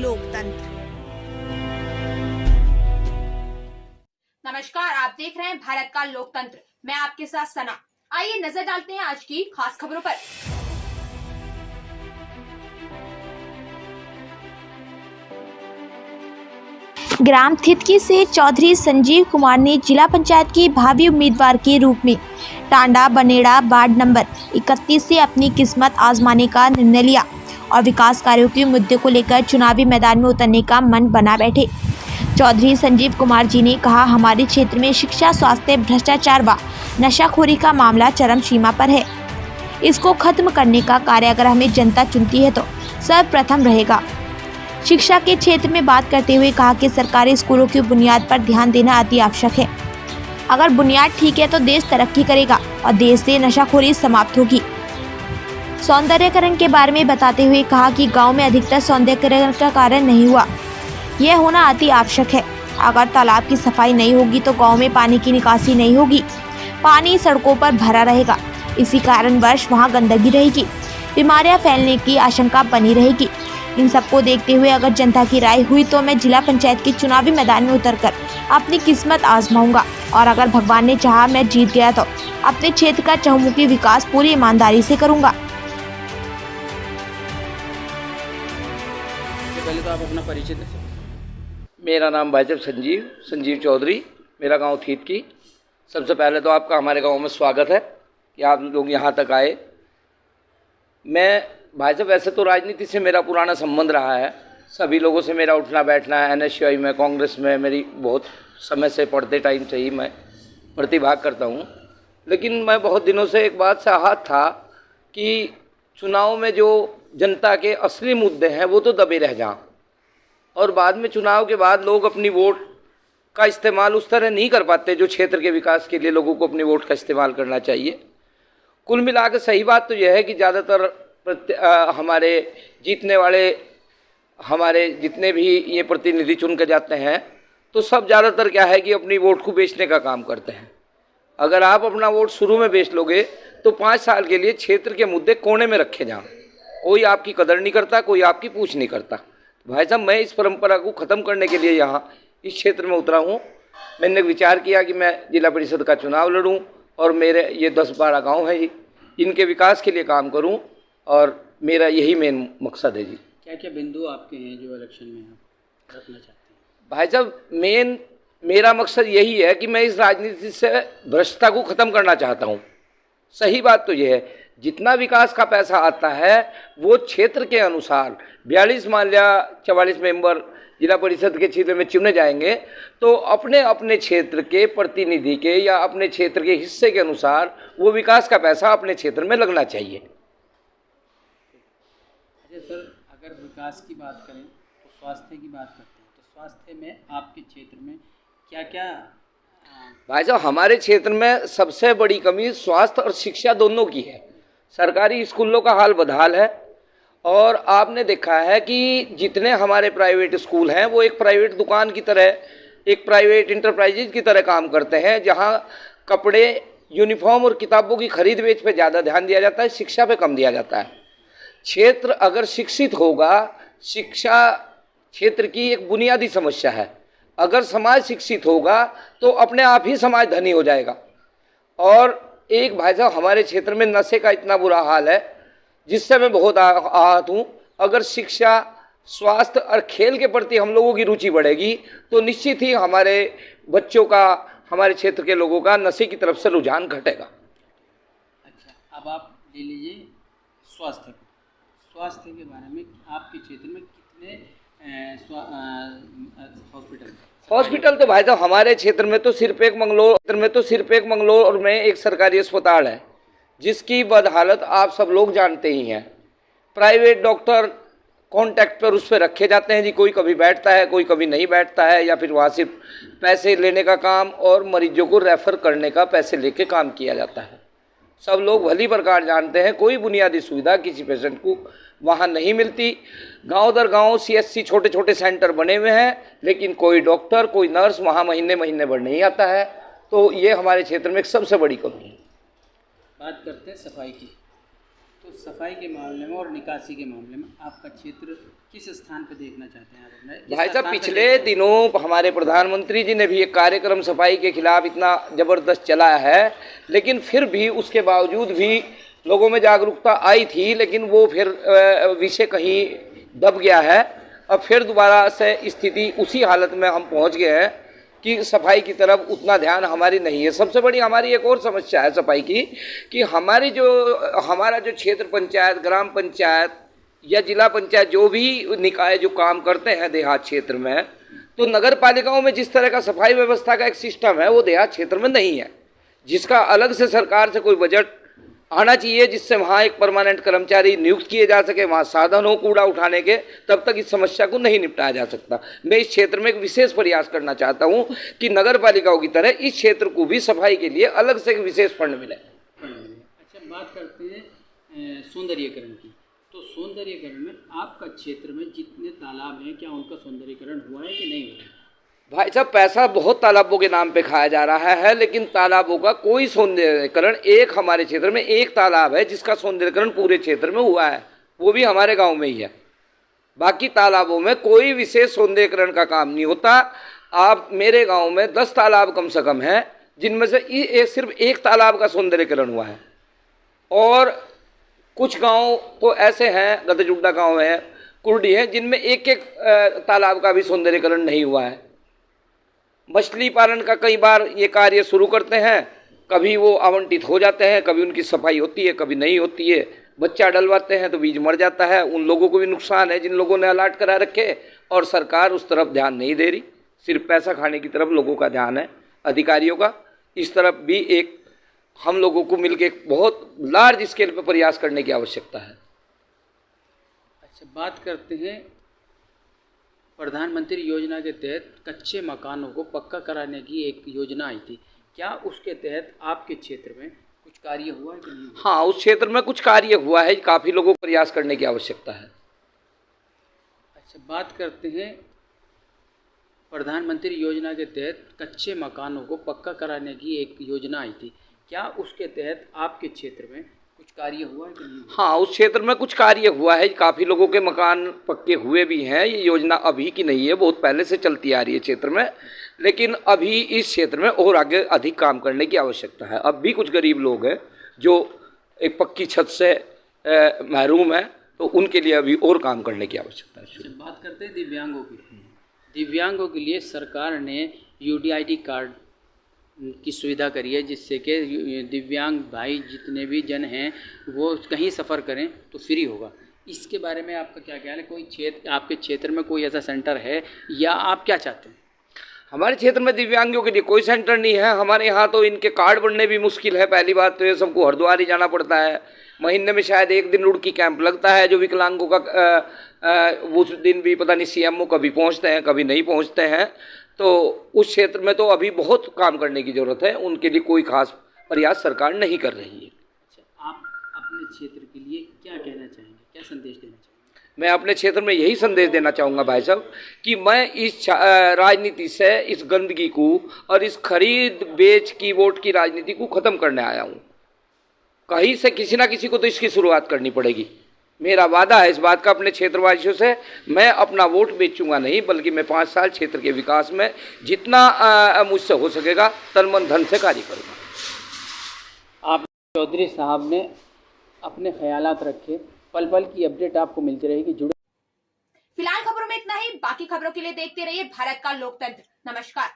लोकतंत्र। नमस्कार, आप देख रहे हैं भारत का लोकतंत्र। मैं आपके साथ सना। आइए नजर डालते हैं आज की खास खबरों पर। ग्राम थितकी से चौधरी संजीव कुमार ने जिला पंचायत के भावी उम्मीदवार के रूप में टांडा बनेड़ा वार्ड नंबर 31 से अपनी किस्मत आजमाने का निर्णय लिया और विकास कार्यों के मुद्दे को लेकर चुनावी मैदान में उतरने का मन बना बैठे। चौधरी संजीव कुमार जी ने कहा, हमारे क्षेत्र में शिक्षा, स्वास्थ्य, भ्रष्टाचार व नशाखोरी का मामला चरम सीमा पर है। इसको खत्म करने का कार्य अगर हमें जनता चुनती है तो सर्वप्रथम रहेगा। शिक्षा के क्षेत्र में बात करते हुए कहा कि सरकारी स्कूलों की बुनियाद पर ध्यान देना अति आवश्यक है। अगर बुनियाद ठीक है तो देश तरक्की करेगा और देश से नशाखोरी समाप्त होगी। सौंदर्यकरण के बारे में बताते हुए कहा कि गांव में अधिकतर सौंदर्यकरण का कार्य नहीं हुआ, यह होना अति आवश्यक है। अगर तालाब की सफाई नहीं होगी तो गांव में पानी की निकासी नहीं होगी, पानी सड़कों पर भरा रहेगा। इसी कारणवश वहां गंदगी रहेगी, बीमारियां फैलने की आशंका बनी रहेगी। इन सबको देखते हुए अगर जनता की राय हुई तो मैं जिला पंचायत के चुनावी मैदान में उतरकर अपनी किस्मत आजमाऊंगा और अगर भगवान ने चाहा मैं जीत गया तो अपने क्षेत्र का चहुमुखी विकास पूरी ईमानदारी से करूंगा। पहले तो आप अपना परिचय दें। मेरा नाम भाई साहब संजीव चौधरी, मेरा गांव थितकी। सबसे पहले तो आपका हमारे गांव में स्वागत है कि आप लोग यहां तक आए। मैं भाई साहब वैसे तो राजनीति से मेरा पुराना संबंध रहा है, सभी लोगों से मेरा उठना बैठना है। NSUI में, कांग्रेस में मेरी बहुत समय से पढ़ते टाइम से ही मैं प्रतिभाग करता हूं। लेकिन मैं बहुत दिनों से एक बात से आहत था कि चुनाव में जो जनता के असली मुद्दे हैं वो तो दबे रह जाएं और बाद में चुनाव के बाद लोग अपनी वोट का इस्तेमाल उस तरह नहीं कर पाते जो क्षेत्र के विकास के लिए लोगों को अपनी वोट का इस्तेमाल करना चाहिए। कुल मिला के सही बात तो यह है कि ज़्यादातर हमारे जीतने वाले हमारे जितने भी ये प्रतिनिधि चुन के जाते हैं तो सब ज़्यादातर क्या है कि अपनी वोट को बेचने का काम करते हैं। अगर आप अपना वोट शुरू में बेच लोगे तो 5 साल के लिए क्षेत्र के मुद्दे कोने में रखे जाएं, कोई आपकी कदर नहीं करता, कोई आपकी पूछ नहीं करता। भाई साहब मैं इस परंपरा को ख़त्म करने के लिए यहाँ इस क्षेत्र में उतरा हूँ। मैंने विचार किया कि मैं जिला परिषद का चुनाव लड़ूँ और मेरे ये 10-12 गाँव हैं, इनके विकास के लिए काम करूँ और मेरा यही मेन मकसद है जी। क्या क्या बिंदु आपके हैं जो इलेक्शन में आप रखना चाहते हैं? भाई साहब मेरा मकसद यही है कि मैं इस राजनीति से भ्रष्टता को ख़त्म करना चाहता हूँ। सही बात तो यह है, जितना विकास का पैसा आता है वो क्षेत्र के अनुसार 42 मान लिया 44 मेंबर जिला परिषद के क्षेत्र में चुने जाएंगे तो अपने अपने क्षेत्र के प्रतिनिधि के या अपने क्षेत्र के हिस्से के अनुसार वो विकास का पैसा अपने क्षेत्र में लगना चाहिए। अच्छा सर, अगर विकास की बात करें तो स्वास्थ्य की बात करते हैं तो स्वास्थ्य में आपके क्षेत्र में क्या क्या? भाई साहब हमारे क्षेत्र में सबसे बड़ी कमी स्वास्थ्य और शिक्षा दोनों की है। सरकारी स्कूलों का हाल बदहाल है और आपने देखा है कि जितने हमारे प्राइवेट स्कूल हैं वो एक प्राइवेट दुकान की तरह, एक प्राइवेट इंटरप्राइजेज की तरह काम करते हैं, जहां कपड़े, यूनिफॉर्म और किताबों की खरीद बेच पे ज़्यादा ध्यान दिया जाता है, शिक्षा पे कम दिया जाता है। क्षेत्र अगर शिक्षित होगा, शिक्षा क्षेत्र की एक बुनियादी समस्या है। अगर समाज शिक्षित होगा तो अपने आप ही समाज धनी हो जाएगा। और एक भाई साहब हमारे क्षेत्र में नशे का इतना बुरा हाल है जिससे मैं बहुत आहत हूँ। अगर शिक्षा, स्वास्थ्य और खेल के प्रति हम लोगों की रुचि बढ़ेगी तो निश्चित ही हमारे बच्चों का, हमारे क्षेत्र के लोगों का नशे की तरफ से रुझान घटेगा। अच्छा, अब आप ले लीजिए स्वास्थ्य को। स्वास्थ्य के बारे में आपके क्षेत्र में कितने हॉस्पिटल तो भाई साहब हमारे क्षेत्र में तो सिर्फ एक मंगलोर में एक सरकारी अस्पताल है जिसकी बदहालत आप सब लोग जानते ही हैं। प्राइवेट डॉक्टर कॉन्टैक्ट पर उस पर रखे जाते हैं जी, कोई कभी बैठता है, कोई कभी नहीं बैठता है, या फिर वहाँ सिर्फ पैसे लेने का काम और मरीजों को रेफ़र करने का पैसे लेके काम किया जाता है। सब लोग भली प्रकार जानते हैं कोई बुनियादी सुविधा किसी पेशेंट को वहाँ नहीं मिलती। गांव दर गांव CSC छोटे छोटे सेंटर बने हुए हैं लेकिन कोई डॉक्टर, कोई नर्स वहाँ महीने भर नहीं आता है। तो ये हमारे क्षेत्र में एक सबसे बड़ी कमी है। बात करते हैं सफाई की, तो सफाई के मामले में और निकासी के मामले में आपका क्षेत्र किस स्थान पर देखना चाहते हैं आप अपने? किस भाई स्थान साहब, पे पिछले दिनों हमारे प्रधानमंत्री जी ने भी एक कार्यक्रम सफाई के खिलाफ इतना ज़बरदस्त चलाया है, लेकिन फिर भी उसके बावजूद भी लोगों में जागरूकता आई थी, लेकिन वो फिर विषय कहीं दब गया है। अब फिर दोबारा से स्थिति उसी हालत में हम पहुंच गए हैं कि सफाई की तरफ उतना ध्यान हमारी नहीं है। सबसे बड़ी हमारी एक और समस्या है सफाई की कि हमारा जो क्षेत्र पंचायत, ग्राम पंचायत या जिला पंचायत, जो भी निकाय जो काम करते हैं देहात क्षेत्र में, तो नगर पालिकाओं में जिस तरह का सफाई व्यवस्था का एक सिस्टम है वो देहात क्षेत्र में नहीं है, जिसका अलग से सरकार से कोई बजट आना चाहिए जिससे वहाँ एक परमानेंट कर्मचारी नियुक्त किए जा सके, वहाँ साधन हो कूड़ा उठाने के, तब तक इस समस्या को नहीं निपटाया जा सकता। मैं इस क्षेत्र में एक विशेष प्रयास करना चाहता हूँ कि नगर पालिकाओं की तरह इस क्षेत्र को भी सफाई के लिए अलग से एक विशेष फंड मिले। अच्छा, बात करते हैं सौंदर्यीकरण की। तो सौंदर्यीकरण में आपका क्षेत्र में जितने तालाब हैं, क्या उनका सौंदर्यीकरण हुआ है कि नहीं हुआ है? भाई साहब, पैसा बहुत तालाबों के नाम पे खाया जा रहा है, लेकिन तालाबों का कोई सौंदर्यीकरण, एक हमारे क्षेत्र में एक तालाब है जिसका सौंदर्यीकरण पूरे क्षेत्र में हुआ है, वो भी हमारे गांव में ही है। बाकी तालाबों में कोई विशेष सौंदर्यीकरण का काम नहीं होता। आप मेरे गांव में 10 तालाब कम से कम हैं, जिनमें से सिर्फ एक तालाब का सौंदर्यीकरण हुआ है, और कुछ गाँव तो ऐसे हैं, गदजुड्डा गाँव है, कुर्डी है, जिनमें एक एक तालाब का भी सौंदर्यीकरण नहीं हुआ है। मछली पालन का कई बार ये कार्य शुरू करते हैं, कभी वो आवंटित हो जाते हैं, कभी उनकी सफाई होती है, कभी नहीं होती है। बच्चा डलवाते हैं तो बीज मर जाता है, उन लोगों को भी नुकसान है जिन लोगों ने अलाट करा रखे, और सरकार उस तरफ ध्यान नहीं दे रही, सिर्फ पैसा खाने की तरफ लोगों का ध्यान है, अधिकारियों का। इस तरफ भी एक हम लोगों को मिलकर एक बहुत लार्ज स्केल पर प्रयास करने की आवश्यकता है। अच्छा, बात करते हैं प्रधानमंत्री योजना के तहत कच्चे मकानों को पक्का कराने की एक योजना आई थी, क्या उसके तहत आपके क्षेत्र में कुछ कार्य हुआ है कि नहीं? हाँ, उस क्षेत्र में कुछ कार्य हुआ है, काफ़ी लोगों को प्रयास करने की आवश्यकता है। अच्छा, बात करते हैं प्रधानमंत्री योजना के तहत कच्चे मकानों को पक्का कराने की एक योजना आई थी, क्या उसके तहत आपके क्षेत्र में कुछ कार्य हुआ है कि नहीं? हाँ, उस क्षेत्र में कुछ कार्य हुआ है, काफ़ी लोगों के मकान पक्के हुए भी हैं। ये योजना अभी की नहीं है, बहुत पहले से चलती आ रही है क्षेत्र में, लेकिन अभी इस क्षेत्र में और आगे अधिक काम करने की आवश्यकता है। अब भी कुछ गरीब लोग हैं जो एक पक्की छत से महरूम है, तो उनके लिए अभी और काम करने की आवश्यकता है। अच्छा, बात करते हैं दिव्यांगों की। दिव्यांगों के लिए सरकार ने UDID कार्ड की सुविधा करी है, जिससे कि दिव्यांग भाई जितने भी जन हैं वो कहीं सफ़र करें तो फ्री होगा। इसके बारे में आपका क्या ख्याल है? कोई क्षेत्र, आपके क्षेत्र में कोई ऐसा सेंटर है या आप क्या चाहते हैं? हमारे क्षेत्र में दिव्यांगों के लिए कोई सेंटर नहीं है। हमारे यहाँ तो इनके कार्ड बनने भी मुश्किल है। पहली बात तो ये सबको हरिद्वार ही जाना पड़ता है, महीने में शायद एक दिन रुड़की कैंप लगता है जो विकलांगों का, उस दिन भी पता नहीं CMO कभी पहुँचते हैं कभी नहीं पहुँचते हैं। तो उस क्षेत्र में तो अभी बहुत काम करने की ज़रूरत है, उनके लिए कोई खास प्रयास सरकार नहीं कर रही है। अच्छा, आप अपने क्षेत्र के लिए क्या कहना चाहेंगे, क्या संदेश देना चाहेंगे? मैं अपने क्षेत्र में यही संदेश देना चाहूँगा भाई साहब कि मैं इस राजनीति से, इस गंदगी को और इस खरीद बेच की वोट की राजनीति को ख़त्म करने आया हूँ। कहीं से किसी ना किसी को तो इसकी शुरुआत करनी पड़ेगी। मेरा वादा है इस बात का अपने क्षेत्रवासियों से, मैं अपना वोट बेचूंगा नहीं, बल्कि मैं 5 साल क्षेत्र के विकास में जितना मुझसे हो सकेगा तन मन धन से कार्य करूँगा। आप चौधरी साहब ने अपने ख्यालात रखे, पल पल की अपडेट आपको मिलती रहेगी। जुड़े फिलहाल खबरों में इतना ही, बाकी खबरों के लिए देखते रहिए भारत का लोकतंत्र। नमस्कार।